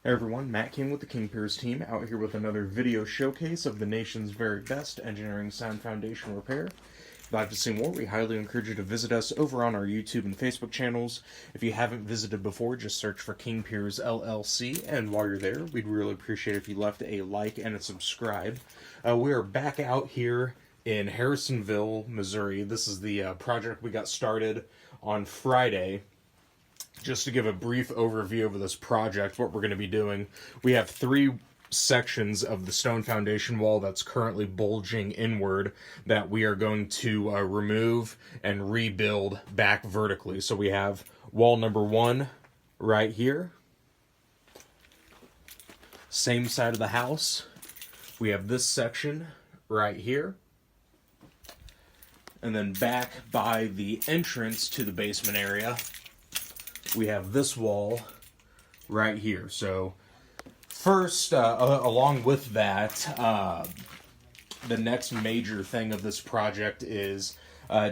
Hey everyone, Matt King with the King Piers team, out here with another video showcase of the nation's very best engineering sound foundation repair. If you'd like to see more, we highly encourage you to visit us over on our YouTube and Facebook channels. If you haven't visited before, just search for King Piers LLC, and while you're there, we'd really appreciate if you left a like and a subscribe. We are back out here in Harrisonville, Missouri. This is the project we got started on Friday. Just to give a brief overview of this project, what we're going to be doing, we have three sections of the stone foundation wall that's currently bulging inward that we are going to remove and rebuild back vertically. So we have wall number one right here. Same side of the house. We have this section right here. And then back by the entrance to the basement area, we have this wall right here. So first, along with that, the next major thing of this project is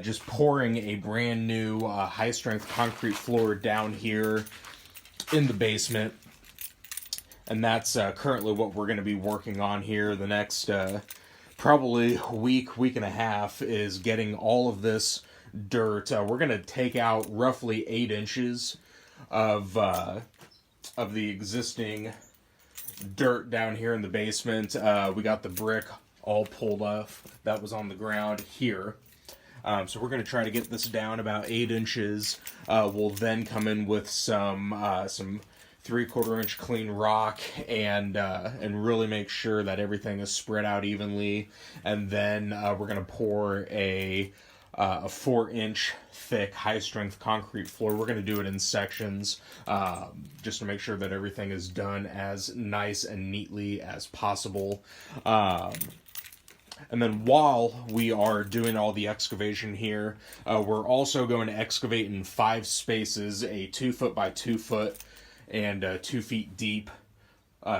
just pouring a brand new high-strength concrete floor down here in the basement. And that's currently what we're going to be working on here. The next probably week and a half is getting all of this dirt. We're going to take out roughly 8 inches of the existing dirt down here in the basement. We got the brick all pulled off that was on the ground here. So we're going to try to get this down about 8 inches. We'll then come in with some 3/4 inch clean rock and really make sure that everything is spread out evenly. And then we're going to pour a 4-inch thick high-strength concrete floor. We're going to do it in sections just to make sure that everything is done as nice and neatly as possible. And then while we are doing all the excavation here, we're also going to excavate in 5 spaces, a 2 foot by 2 foot and 2 feet deep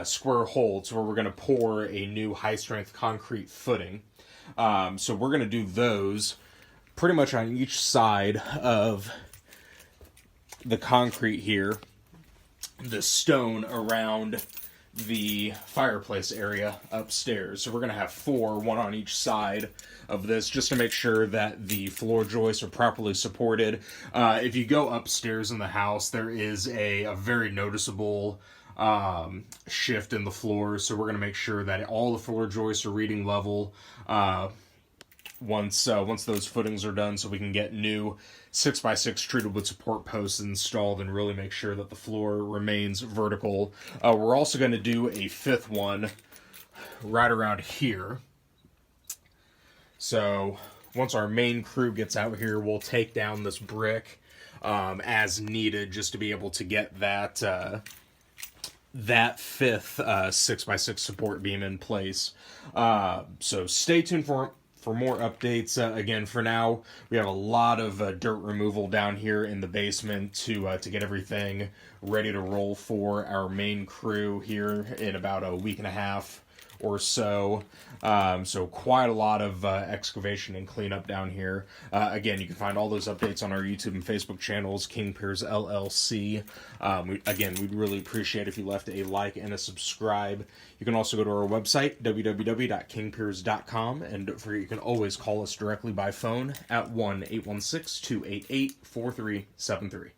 square holes where we're going to pour a new high-strength concrete footing. So we're going to do those pretty much on each side of the concrete here, the stone around the fireplace area upstairs. So we're going to have 4, one on each side of this, just to make sure that the floor joists are properly supported. If you go upstairs in the house, there is a very noticeable shift in the floor. So we're going to make sure that all the floor joists are reading level once those footings are done, so we can get new 6x6 treated wood support posts installed and really make sure that the floor remains vertical. We're also going to do a 5th one right around here. So once our main crew gets out here, we'll take down this brick as needed, just to be able to get that 5th 6x6 support beam in place. So stay tuned for more updates. Again, for now, we have a lot of dirt removal down here in the basement to get everything ready to roll for our main crew here in about a week and a half or so. So quite a lot of excavation and cleanup down here. Again, you can find all those updates on our YouTube and Facebook channels, King Piers LLC. We'd really appreciate if you left a like and a subscribe. You can also go to our website, www.kingpiers.com, and you can always call us directly by phone at 1-816-288-4373.